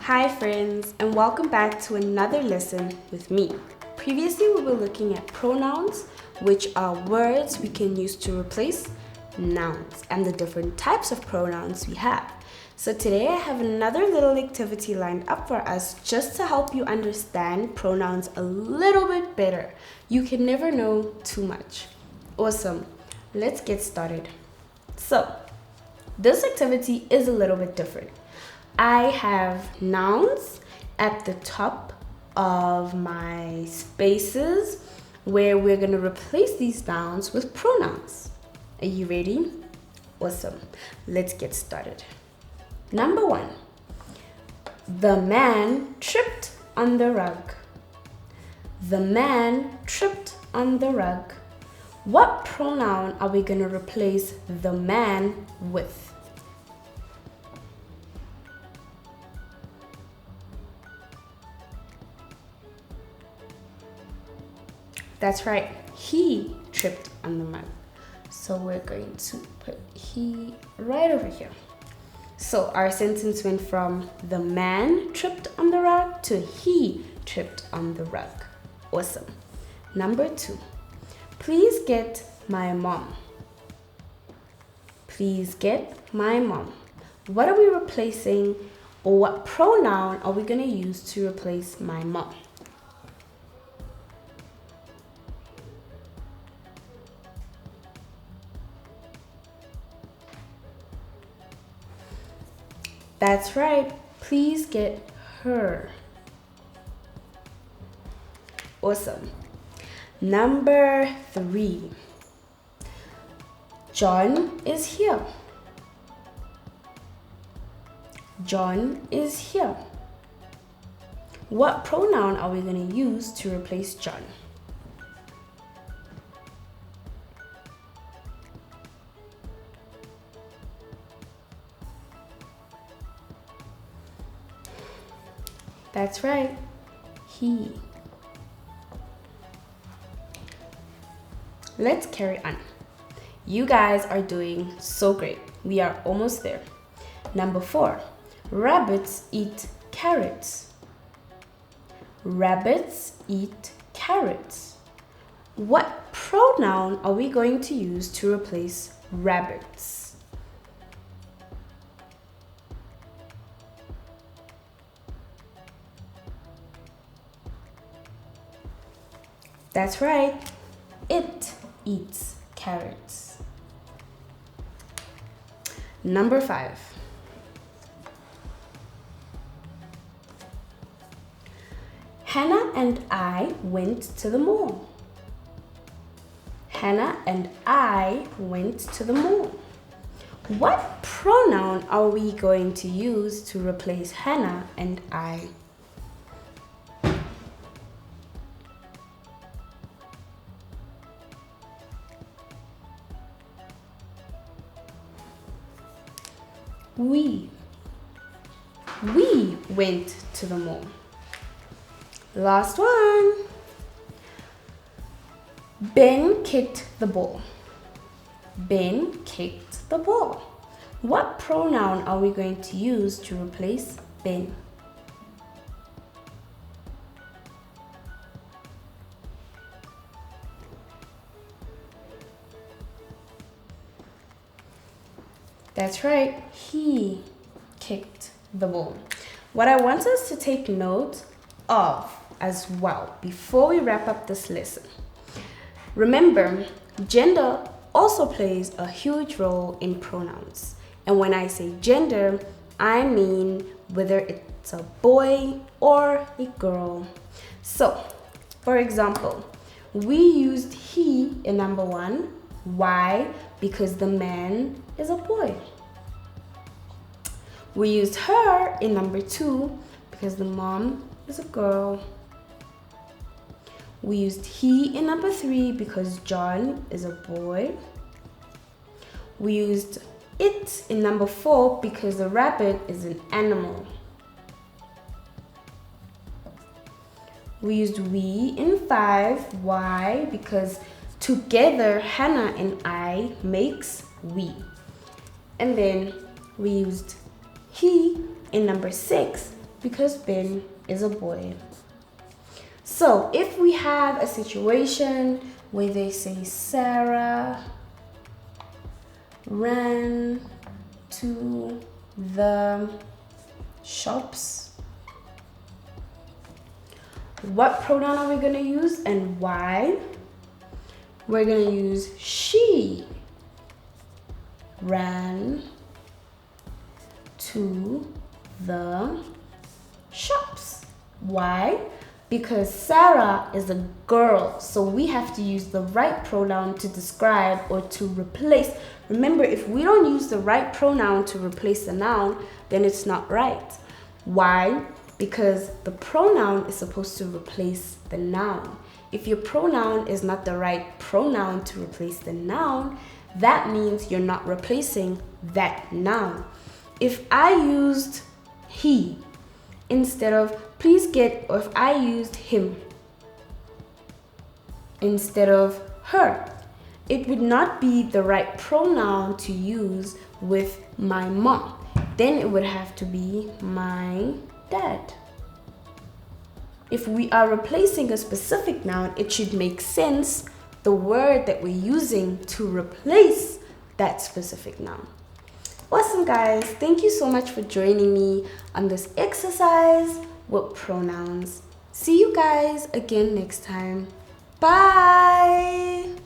Hi friends, and welcome back to another lesson with me. Previously we were looking at pronouns, which are words we can use to replace nouns, and the different types of pronouns we have. So today I have another little activity lined up for us just to help you understand pronouns a little bit better. You can never know too much. Awesome, let's get started. So this activity is a little bit different. I have nouns at the top of my spaces where we're going to replace these nouns with pronouns. Are you ready? Awesome. Let's get started. Number 1. The man tripped on the rug. The man tripped on the rug. What pronoun are we going to replace the man with? That's right, he tripped on the rug. So we're going to put he right over here. So our sentence went from the man tripped on the rug to he tripped on the rug. Awesome. Number 2, please get my mom. Please get my mom. What are we replacing, or what pronoun are we going to use to replace my mom? That's right, please get her. Awesome. Number 3, John is here. John is here. What pronoun are we going to use to replace John? That's right, he. Let's carry on. You guys are doing so great. We are almost there. Number 4, rabbits eat carrots. Rabbits eat carrots. What pronoun are we going to use to replace rabbits? That's right, it eats carrots. Number 5. Hannah and I went to the mall. Hannah and I went to the mall. What pronoun are we going to use to replace Hannah and I? We went to the mall. Last one. Ben kicked the ball. Ben kicked the ball. What pronoun are we going to use to replace Ben? That's right, he kicked the ball. What I want us to take note of as well before we wrap up this lesson. Remember, gender also plays a huge role in pronouns. And when I say gender, I mean whether it's a boy or a girl. So, for example, we used he in number 1. Why? Because the man is a boy. We used her in number 2 because the mom is a girl. We used he in number 3 because John is a boy. We used it in number 4 because the rabbit is an animal. We used we in 5. Why? Because together Hannah and I makes we. And then we used he in number 6 because Ben is a boy. So if we have a situation where they say Sarah ran to the shops, what pronoun are we going to use and why? We're going to use she ran to the shops. Why? Because Sarah is a girl, so we have to use the right pronoun to describe or to replace. Remember, if we don't use the right pronoun to replace the noun, then it's not right. Why? Because the pronoun is supposed to replace the noun. If your pronoun is not the right pronoun to replace the noun, that means you're not replacing that noun. If I used he instead of or if I used him instead of her, it would not be the right pronoun to use with my mom. Then it would have to be my dad. If we are replacing a specific noun, it should make sense the word that we're using to replace that specific noun. Awesome, guys. Thank you so much for joining me on this exercise with pronouns. See you guys again next time. Bye.